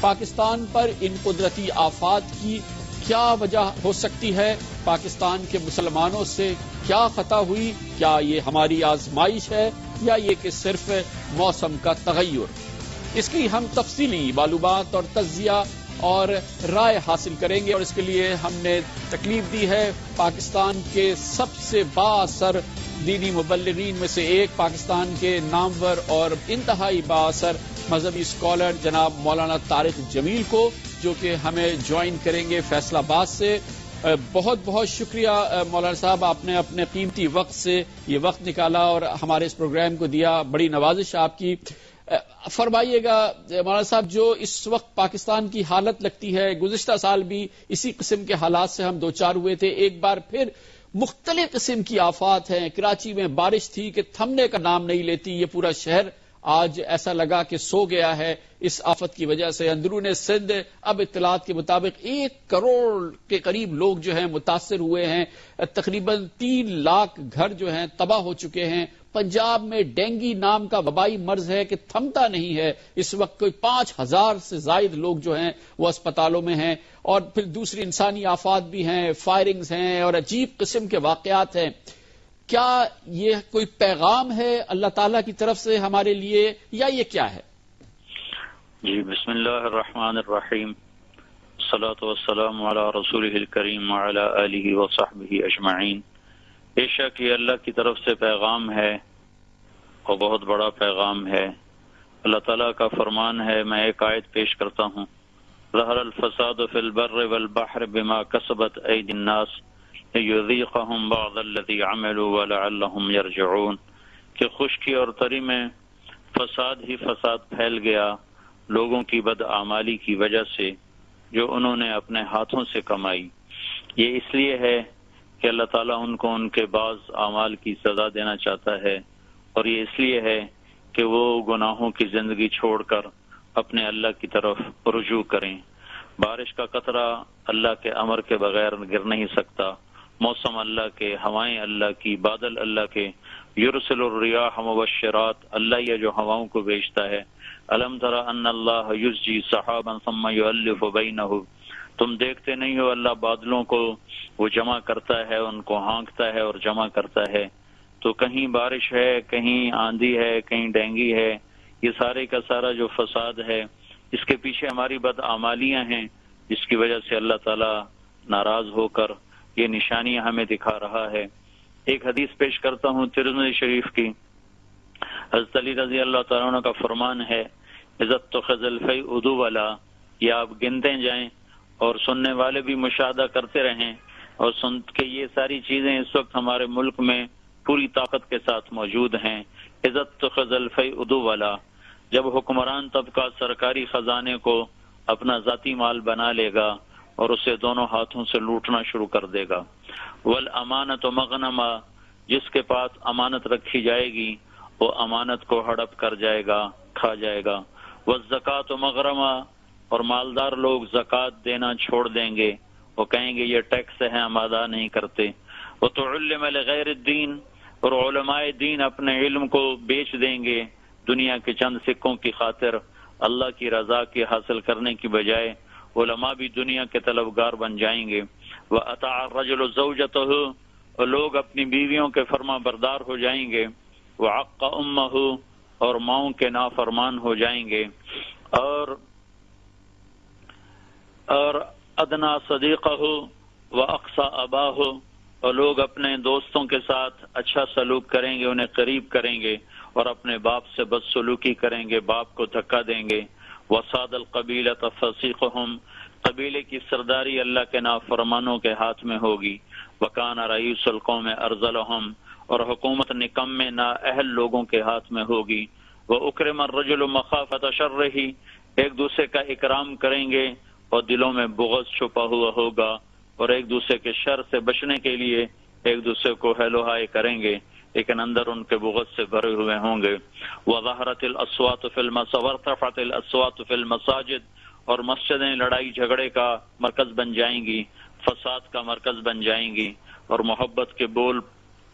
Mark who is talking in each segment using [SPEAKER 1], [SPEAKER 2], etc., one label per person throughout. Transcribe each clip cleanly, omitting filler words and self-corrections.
[SPEAKER 1] پاکستان پر ان قدرتی آفات کی کیا وجہ ہو سکتی ہے؟ پاکستان کے مسلمانوں سے کیا خطا ہوئی؟ کیا یہ ہماری آزمائش ہے یا یہ کہ صرف موسم کا تغیر؟ اس کی ہم تفصیلی معلومات اور تجزیہ اور رائے حاصل کریں گے، اور اس کے لیے ہم نے تکلیف دی ہے پاکستان کے سب سے با اثر دینی مبلغین میں سے ایک، پاکستان کے نامور اور انتہائی با اثر مذہبی اسکالر جناب مولانا طارق جمیل کو، جو کہ ہمیں جوائن کریں گے فیصل آباد سے۔ بہت بہت شکریہ مولانا صاحب، آپ نے اپنے قیمتی وقت سے یہ وقت نکالا اور ہمارے اس پروگرام کو دیا، بڑی نوازش آپ کی۔ فرمائیے گا مولانا صاحب، جو اس وقت پاکستان کی حالت لگتی ہے، گزشتہ سال بھی اسی قسم کے حالات سے ہم دوچار ہوئے تھے، ایک بار پھر مختلف قسم کی آفات ہیں۔ کراچی میں بارش تھی کہ تھمنے کا نام نہیں لیتی، یہ پورا شہر آج ایسا لگا کہ سو گیا ہے اس آفت کی وجہ سے۔ اندرون سندھ اب اطلاعات کے مطابق 1 کروڑ کے قریب لوگ جو ہیں متاثر ہوئے ہیں، تقریباً 3 لاکھ گھر جو ہیں تباہ ہو چکے ہیں۔ پنجاب میں ڈینگی نام کا وبائی مرض ہے کہ تھمتا نہیں ہے، اس وقت کوئی 5000 سے زائد لوگ جو ہیں وہ اسپتالوں میں ہیں، اور پھر دوسری انسانی آفات بھی ہیں، فائرنگز ہیں اور عجیب قسم کے واقعات ہیں۔ کیا یہ کوئی پیغام ہے اللہ تعالیٰ کی طرف سے ہمارے لیے یا یہ کیا ہے؟
[SPEAKER 2] جی، بسم اللہ الرحمن الرحیم، الصلاۃ والسلام علی رسولہ الکریم وعلی آلہ وصحبہ اجمعین۔ بے شک یہ اللہ کی طرف سے پیغام ہے اور بہت بڑا پیغام ہے۔ اللہ تعالیٰ کا فرمان ہے، میں ایک آیت پیش کرتا ہوں، ظہر الفساد فی البر والبحر بما کسبت ایدی الناس لیذیقہم بعض الذی عملوا ولعلہم یرجعون، کہ خشکی اور تری میں فساد ہی فساد پھیل گیا لوگوں کی بدعمالی کی وجہ سے جو انہوں نے اپنے ہاتھوں سے کمائی۔ یہ اس لیے ہے کہ اللہ تعالیٰ ان کو ان کے بعض اعمال کی سزا دینا چاہتا ہے، اور یہ اس لیے ہے کہ وہ گناہوں کی زندگی چھوڑ کر اپنے اللہ کی طرف رجوع کریں۔ بارش کا قطرہ اللہ کے امر کے بغیر گر نہیں سکتا، موسم اللہ کے، ہوائیں اللہ کی، بادل اللہ کے، یرسل الریاح مبشرات، اللہ یہ جو ہواؤں کو بھیجتا ہے۔ الم تر ان اللہ یزجی سحابا ثم یؤلف بینہ، تم دیکھتے نہیں ہو اللہ بادلوں کو وہ جمع کرتا ہے، ان کو ہانکتا ہے اور جمع کرتا ہے۔ تو کہیں بارش ہے، کہیں آندھی ہے، کہیں ڈینگی ہے، یہ سارے کا سارا جو فساد ہے اس کے پیچھے ہماری بدعمالیاں ہیں، جس کی وجہ سے اللہ تعالیٰ ناراض ہو کر یہ نشانیاں ہمیں دکھا رہا ہے۔ ایک حدیث پیش کرتا ہوں ترمذی شریف کی، حضرت علی رضی اللہ تعالیٰ عنہ کا فرمان ہے، عزت تو خزل فی ادو والا، یہ آپ گنتے جائیں اور سننے والے بھی مشاہدہ کرتے رہیں، اور سن کے یہ ساری چیزیں اس وقت ہمارے ملک میں پوری طاقت کے ساتھ موجود ہیں۔ عزت تو خزل فی ادو والا، جب حکمران طبقہ سرکاری خزانے کو اپنا ذاتی مال بنا لے گا اور اسے دونوں ہاتھوں سے لوٹنا شروع کر دے گا۔ والامانۃ مغنما، جس کے پاس امانت رکھی جائے گی وہ امانت کو ہڑپ کر جائے گا، کھا جائے گا۔ والزکوٰۃ مغرما، اور مالدار لوگ زکوٰۃ دینا چھوڑ دیں گے، وہ کہیں گے یہ ٹیکس ہے ہم ادا نہیں کرتے۔ وتعلم لغیر الدین، اور علماء دین اپنے علم کو بیچ دیں گے دنیا کے چند سکوں کی خاطر، اللہ کی رضا کی حاصل کرنے کی بجائے علماء بھی دنیا کے طلبگار بن جائیں گے۔ وَأَطَاعَ الرَّجُلُ زَوْجَتَهُ، اور لوگ اپنی بیویوں کے فرما بردار ہو جائیں گے۔ وَعَقَّ أُمَّهُ، اور ماؤں کے نافرمان ہو جائیں گے۔ اور ادنا صدیقہ وَأَقْصَى أَبَاهُ، اور لوگ اپنے دوستوں کے ساتھ اچھا سلوک کریں گے، انہیں قریب کریں گے، اور اپنے باپ سے بدسلوکی کریں گے، باپ کو دھکا دیں گے۔ وَصَادَ الْقَبِيلَةَ فَصِيقُهُمْ، قبیلے کی سرداری اللہ کے نافرمانوں کے ہاتھ میں ہوگی۔ وَكَانَ رَئِيسُ الْقَوْمِ أَرْذَلَهُمْ، اور حکومت نکمے نااہل لوگوں کے ہاتھ میں ہوگی۔ وَأُكْرِمَ الرَّجُلُ مَخَافَةَ شَرِّهِ، ایک دوسرے کا اکرام کریں گے اور دلوں میں بغض چھپا ہوا ہوگا، اور ایک دوسرے کے شر سے بچنے کے لیے ایک دوسرے کو ہیلو ہائی کریں گے، لیکن اندر ان کے بغض سے بھرے ہوئے ہوں گے۔ وَظَهَرَتِ الْأَصْوَاتُ فِي الْمَسَاجِدِ وَارْتَفَعَتِ الْأَصْوَاتُ فِي الْمَسَاجِدِ، اور مسجدیں لڑائی جھگڑے کا مرکز بن جائیں گی، فساد کا مرکز بن جائیں گی، اور محبت کے بول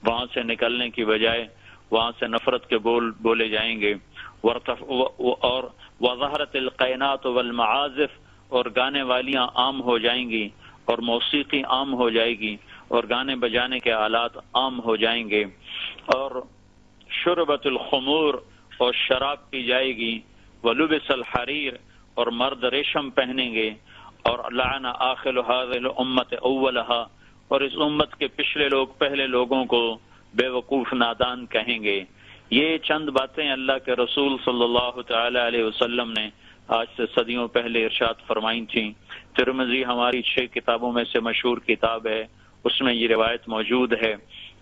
[SPEAKER 2] وہاں سے نکلنے کی بجائے وہاں سے نفرت کے بول بولے جائیں گے۔ اور وظہرت القینات والمعازف، اور گانے والیاں عام ہو جائیں گی، اور موسیقی عام ہو جائے گی، اور گانے بجانے کے آلات عام ہو جائیں گے، اور شربت الخمور، اور شراب پی جائے گی، ولبس الحریر، اور مرد ریشم پہنیں گے، اور لعن آخر هذه الامت اولها، اور اس امت کے پچھلے لوگ پہلے لوگوں کو بے وقوف نادان کہیں گے۔ یہ چند باتیں اللہ کے رسول صلی اللہ تعالی علیہ وسلم نے آج سے صدیوں پہلے ارشاد فرمائی تھیں۔ ترمذی ہماری 6 کتابوں میں سے مشہور کتاب ہے، اس میں یہ روایت موجود ہے۔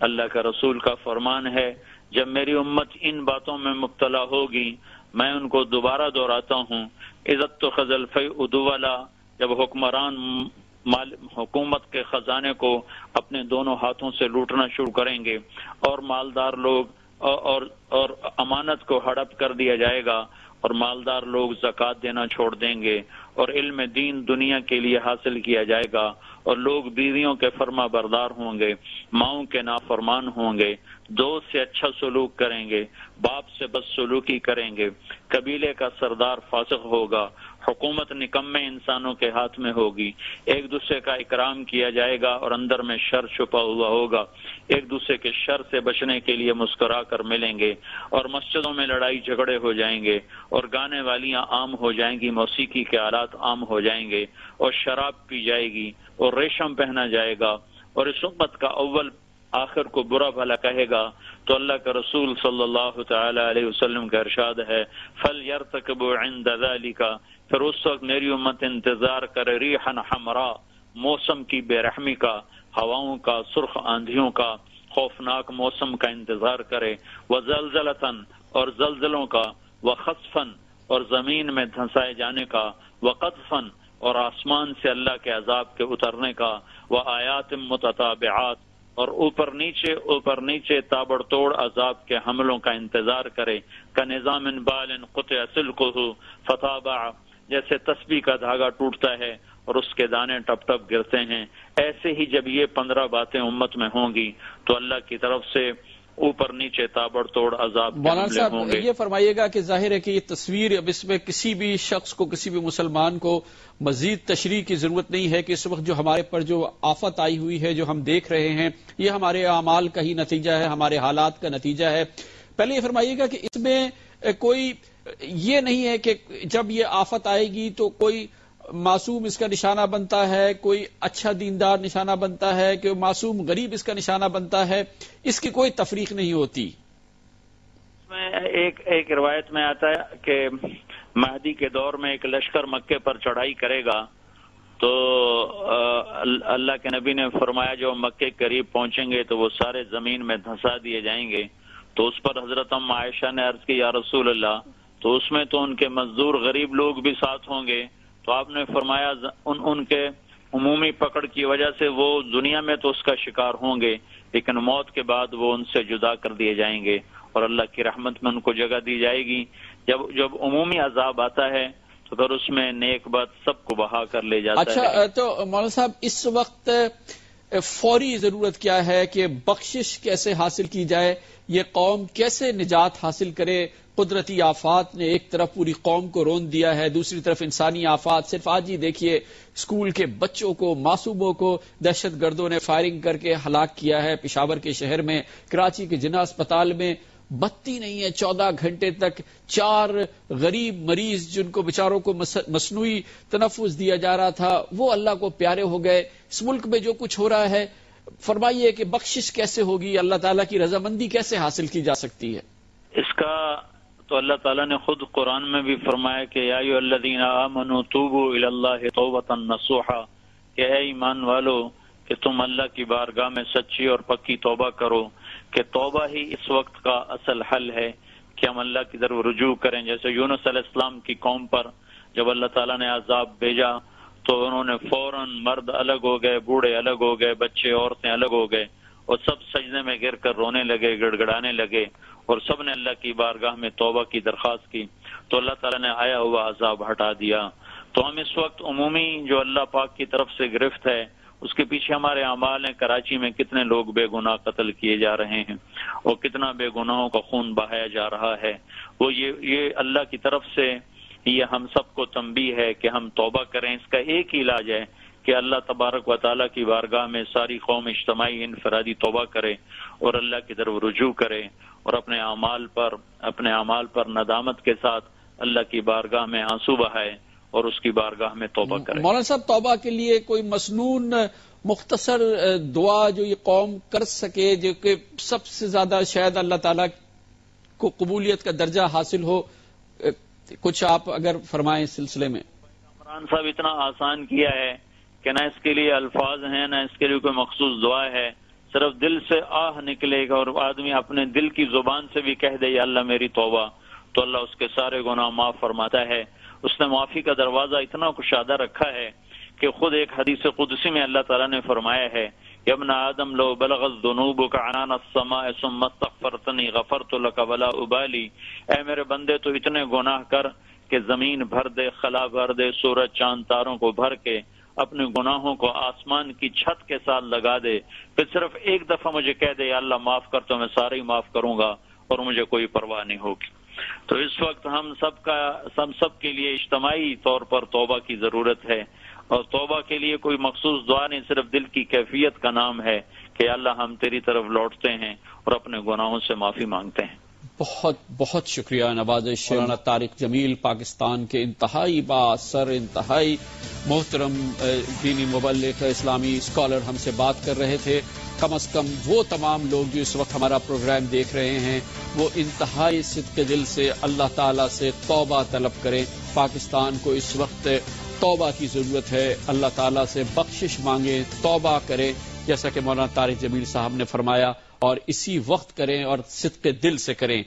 [SPEAKER 2] اللہ کا رسول کا فرمان ہے، جب میری امت ان باتوں میں مبتلا ہوگی میں ان کو دوبارہ دہراتا ہوں، عزت تو خزل فی ادولا، جب حکمران حکومت کے خزانے کو اپنے دونوں ہاتھوں سے لوٹنا شروع کریں گے، اور مالدار لوگ اور امانت کو ہڑپ کر دیا جائے گا، اور مالدار لوگ زکوٰۃ دینا چھوڑ دیں گے، اور علم دین دنیا کے لیے حاصل کیا جائے گا، اور لوگ بیویوں کے فرما بردار ہوں گے، ماؤں کے نافرمان ہوں گے، دوست سے اچھا سلوک کریں گے، باپ سے بد سلوکی کریں گے، قبیلے کا سردار فاسق ہوگا، حکومت نکمے انسانوں کے ہاتھ میں ہوگی، ایک دوسرے کا اکرام کیا جائے گا اور اندر میں شر چھپا ہوا ہوگا، ایک دوسرے کے شر سے بچنے کے لیے مسکرا کر ملیں گے، اور مسجدوں میں لڑائی جھگڑے ہو جائیں گے، اور گانے والیاں عام ہو جائیں گی، موسیقی کے آلات عام ہو جائیں گے، اور شراب پی جائے گی، اور ریشم پہنا جائے گا، اور اس امت کا اول آخر کو برا بھلا کہے گا۔ تو اللہ کا رسول صلی اللہ تعالی علیہ وسلم کا ارشاد ہے، فَلْيَرْتَكِبُوا عِنْدَ ذَلِكَ، پھر اس وقت میری امت انتظار کرے ریحًا حمراء، موسم کی بے رحمی کا، ہواؤں کا، سرخ آندھیوں کا، خوفناک موسم کا انتظار کرے، وزلزلتاً، اور زلزلوں کا، وخسفاً، اور زمین میں دھنسائے جانے کا، وقذفاً، اور آسمان سے اللہ کے عذاب کے اترنے کا، وآیات متتابعات، اور اوپر نیچے تابڑ توڑ عذاب کے حملوں کا انتظار کرے، کَنِظَامٍ بَالٍ قُطِعَ سِلْكُهُ فَتَابَعَ، جیسے تسبیح کا دھاگا ٹوٹتا ہے اور اس کے دانے ٹپ ٹپ گرتے ہیں، ایسے ہی جب یہ 15 باتیں امت میں ہوں گی تو اللہ کی طرف سے اوپر نیچے تابڑ توڑ عذاب کے حملے ہوں گے۔
[SPEAKER 1] یہ فرمائیے گا کہ ظاہر ہے کہ یہ تصویر، اب اس میں کسی بھی شخص کو، کسی بھی مسلمان کو مزید تشریح کی ضرورت نہیں ہے کہ اس وقت جو ہمارے پر جو آفت آئی ہوئی ہے، جو ہم دیکھ رہے ہیں، یہ ہمارے اعمال کا ہی نتیجہ ہے، ہمارے حالات کا نتیجہ ہے۔ پہلے یہ فرمائیے گا کہ اس میں کوئی یہ نہیں ہے کہ جب یہ آفت آئے گی تو کوئی معصوم اس کا نشانہ بنتا ہے، کوئی اچھا دیندار نشانہ بنتا ہے، کہ معصوم غریب اس کا نشانہ بنتا ہے، اس کی کوئی تفریق نہیں ہوتی۔
[SPEAKER 2] میں ایک روایت میں آتا ہے کہ مہدی کے دور میں ایک لشکر مکے پر چڑھائی کرے گا، تو اللہ کے نبی نے فرمایا جو مکے قریب پہنچیں گے تو وہ سارے زمین میں دھنسا دیے جائیں گے۔ تو اس پر حضرت عائشہ نے عرض کی، یا رسول اللہ، تو اس میں تو ان کے مزدور غریب لوگ بھی ساتھ ہوں گے؟ تو آپ نے فرمایا ان کے عمومی پکڑ کی وجہ سے وہ دنیا میں تو اس کا شکار ہوں گے، لیکن موت کے بعد وہ ان سے جدا کر دیے جائیں گے اور اللہ کی رحمت میں ان کو جگہ دی جائے گی۔ جب عمومی عذاب آتا ہے تو پھر اس میں نیک بات سب کو بہا کر لے جاتا ہے۔
[SPEAKER 1] اچھا، تو مولانا صاحب اس وقت فوری ضرورت کیا ہے کہ بخشش کیسے حاصل کی جائے، یہ قوم کیسے نجات حاصل کرے؟ قدرتی آفات نے ایک طرف پوری قوم کو رون دیا ہے، دوسری طرف انسانی آفات۔ صرف آج ہی دیکھیے اسکول کے بچوں کو، معصوموں کو دہشت گردوں نے فائرنگ کر کے ہلاک کیا ہے پشاور کے شہر میں۔ کراچی کے جناح اسپتال میں بتی نہیں ہے 14 گھنٹے تک، 4 غریب مریض جن کو بیچاروں کو مصنوعی تنفس دیا جا رہا تھا وہ اللہ کو پیارے ہو گئے۔ اس ملک میں جو کچھ ہو رہا ہے، فرمائیے کہ بخشش کیسے ہوگی، اللہ تعالیٰ کی رضامندی کیسے حاصل کی جا سکتی ہے؟
[SPEAKER 2] اس کا تو اللہ تعالیٰ نے خود قرآن میں بھی فرمایا کہ یا ایھا الذین آمنوا توبوا الی اللہ توبۃ نصوحا، کہ اے ایمان والو کہ تم اللہ کی بارگاہ میں سچی اور پکی توبہ کرو، کہ توبہ ہی اس وقت کا اصل حل ہے کہ ہم اللہ کی طرف رجوع کریں۔ جیسے یونس علیہ السلام کی قوم پر جب اللہ تعالیٰ نے عذاب بھیجا تو انہوں نے فوراً مرد الگ ہو گئے، بوڑھے الگ ہو گئے، بچے عورتیں الگ ہو گئے، اور سب سجدے میں گر کر رونے لگے، گڑ گڑانے لگے، اور سب نے اللہ کی بارگاہ میں توبہ کی درخواست کی، تو اللہ تعالیٰ نے آیا ہوا عذاب ہٹا دیا۔ تو ہم اس وقت عمومی جو اللہ پاک کی طرف سے گرفت ہے اس کے پیچھے ہمارے اعمال ہیں. کراچی میں کتنے لوگ بے گناہ قتل کیے جا رہے ہیں اور کتنا بے گناہوں کا خون بہایا جا رہا ہے. وہ یہ اللہ کی طرف سے یہ ہم سب کو تنبیہ ہے کہ ہم توبہ کریں. اس کا ایک ہی علاج ہے کہ اللہ تبارک و تعالیٰ کی بارگاہ میں ساری قوم اجتماعی انفرادی توبہ کرے اور اللہ کی طرف رجوع کرے اور اپنے اعمال پر ندامت کے ساتھ اللہ کی بارگاہ میں آنسو بہائے اور اس کی بارگاہ میں توبہ کرے.
[SPEAKER 1] مولانا صاحب، توبہ کے لیے کوئی مسنون مختصر دعا جو یہ قوم کر سکے، جو کہ سب سے زیادہ شاید اللہ تعالیٰ کو قبولیت کا درجہ حاصل ہو، کچھ آپ اگر فرمائیں اس سلسلے میں.
[SPEAKER 2] عمران صاحب اتنا آسان کیا ہے کہ نہ اس کے لیے الفاظ ہیں نہ اس کے لیے کوئی مخصوص دعا ہے. صرف دل سے آہ نکلے گا اور آدمی اپنے دل کی زبان سے بھی کہہ دے یا اللہ میری توبہ، تو اللہ اس کے سارے گناہ معاف فرماتا ہے. اس نے معافی کا دروازہ اتنا کشادہ رکھا ہے کہ خود ایک حدیث قدسی میں اللہ تعالیٰ نے فرمایا ہے کہ ابن آدم لو بلغت ذنوبک عنان السماء ثم استغفرتنی غفرت لک ولا ابالی. اے میرے بندے تو اتنے گناہ کر کہ زمین بھر دے، خلا بھر دے، سورج چاند تاروں کو بھر کے اپنے گناہوں کو آسمان کی چھت کے ساتھ لگا دے، پھر صرف ایک دفعہ مجھے کہہ دے یا اللہ معاف کر تو میں سارے ہی معاف کروں گا اور مجھے کوئی پرواہ نہیں ہوگی. تو اس وقت ہم سب کے لیے اجتماعی طور پر توبہ کی ضرورت ہے، اور توبہ کے لیے کوئی مخصوص دعا نہیں، صرف دل کی کیفیت کا نام ہے کہ اللہ ہم تیری طرف لوٹتے ہیں اور اپنے گناہوں سے معافی مانگتے ہیں.
[SPEAKER 1] بہت بہت شکریہ نوازش مولانا طارق جمیل، پاکستان کے انتہائی بااثر، انتہائی محترم دینی مبلغ، اسلامی اسکالر ہم سے بات کر رہے تھے. کم از کم وہ تمام لوگ جو اس وقت ہمارا پروگرام دیکھ رہے ہیں وہ انتہائی صدق دل سے اللہ تعالیٰ سے توبہ طلب کریں. پاکستان کو اس وقت توبہ کی ضرورت ہے. اللہ تعالیٰ سے بخشش مانگیں، توبہ کریں جیسا کہ مولانا طارق جمیل صاحب نے فرمایا، اور اسی وقت کریں اور صدق دل سے کریں.